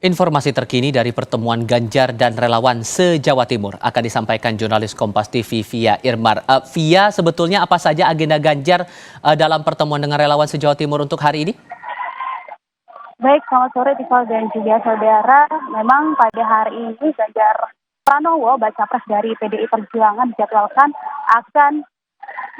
Informasi terkini dari pertemuan Ganjar dan relawan se-Jawa Timur akan disampaikan jurnalis Kompas TV Via Irmar. Via, sebetulnya apa saja agenda Ganjar dalam pertemuan dengan relawan se-Jawa Timur untuk hari ini? Baik, selamat sore Tifal dan juga saudara. Memang pada hari ini Ganjar Pranowo, baca pres dari PDI Perjuangan, dijadwalkan akan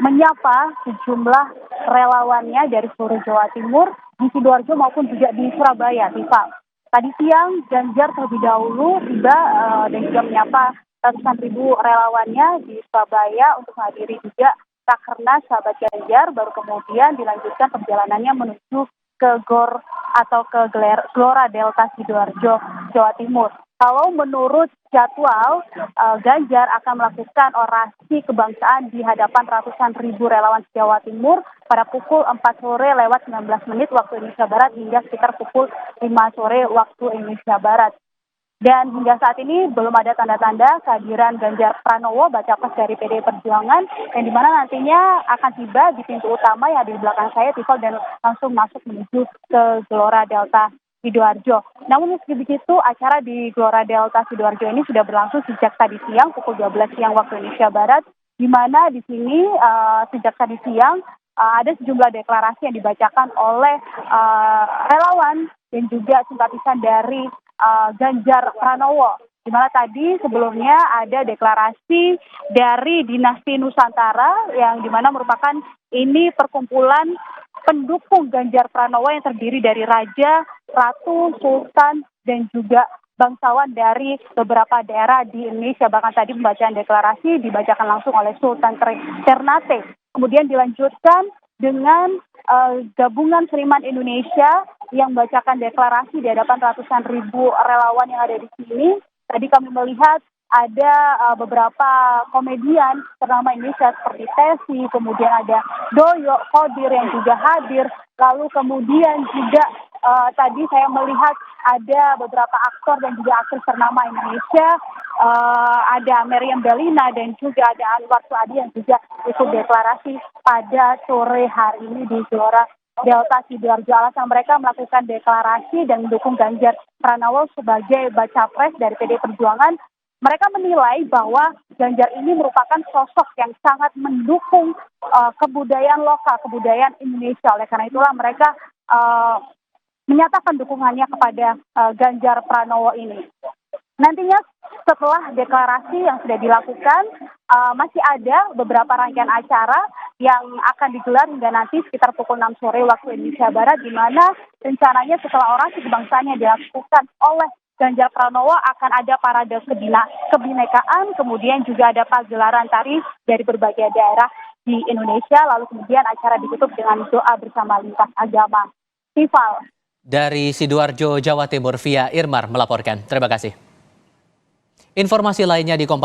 menyapa sejumlah relawannya dari seluruh Jawa Timur, di Sidoarjo maupun juga di Surabaya, Tifal. Tadi siang Ganjar terlebih dahulu tiba dan juga menyapa ratusan ribu relawannya di Surabaya untuk menghadiri juga Rakernas Sahabat Ganjar, baru kemudian dilanjutkan perjalanannya menuju ke GOR atau ke Gelora Delta Sidoarjo, Jawa Timur. Kalau menurut jadwal, Ganjar akan melakukan orasi kebangsaan di hadapan ratusan ribu relawan Jawa Timur pada pukul 4 sore lewat 19 menit waktu Indonesia Barat hingga sekitar pukul 5 sore waktu Indonesia Barat. Dan hingga saat ini belum ada tanda-tanda kehadiran Ganjar Pranowo, baca pres dari PDI Perjuangan, yang dimana nantinya akan tiba di pintu utama yang ada di belakang saya, Tifal, dan langsung masuk menuju ke Gelora Delta Sidoarjo. Namun meski begitu, acara di Gelora Delta Sidoarjo ini sudah berlangsung sejak tadi siang, pukul 12 siang waktu Indonesia Barat, di mana di sini sejak tadi siang ada sejumlah deklarasi yang dibacakan oleh relawan dan juga simpatisan dari Ganjar Pranowo, di mana tadi sebelumnya ada deklarasi dari dinasti Nusantara yang dimana merupakan ini perkumpulan pendukung Ganjar Pranowo yang terdiri dari raja, ratu, sultan, dan juga bangsawan dari beberapa daerah di Indonesia. Bahkan tadi pembacaan deklarasi dibacakan langsung oleh Sultan Ternate. Kemudian dilanjutkan dengan gabungan seniman Indonesia yang membacakan deklarasi di hadapan ratusan ribu relawan yang ada di sini. Tadi kami melihat ada beberapa komedian ternama Indonesia seperti Tesi, kemudian ada Doyo, Kodir yang juga hadir. Lalu kemudian juga tadi saya melihat ada beberapa aktor dan juga aktris ternama Indonesia, ada Meriam Bellina dan juga ada Anwar Suadi yang juga ikut deklarasi pada sore hari ini di Gelora Delta Sidoarjo. Alasan mereka melakukan deklarasi dan mendukung Ganjar Pranowo sebagai baca pres dari PDI Perjuangan. Mereka menilai bahwa Ganjar ini merupakan sosok yang sangat mendukung kebudayaan lokal, kebudayaan Indonesia. Oleh karena itulah mereka menyatakan dukungannya kepada Ganjar Pranowo ini. Nantinya setelah deklarasi yang sudah dilakukan, masih ada beberapa rangkaian acara yang akan digelar hingga nanti sekitar pukul 6 sore waktu Indonesia Barat, di mana rencananya setelah orasi kebangsaan yang dilakukan oleh Ganjar Pranowo akan ada parade kebinekaan, kemudian juga ada pagelaran tari dari berbagai daerah di Indonesia, lalu kemudian acara ditutup dengan doa bersama lintas agama. Tifal. Dari Sidoarjo, Jawa Timur, Via Irmar melaporkan. Terima kasih. Informasi lainnya di Kompas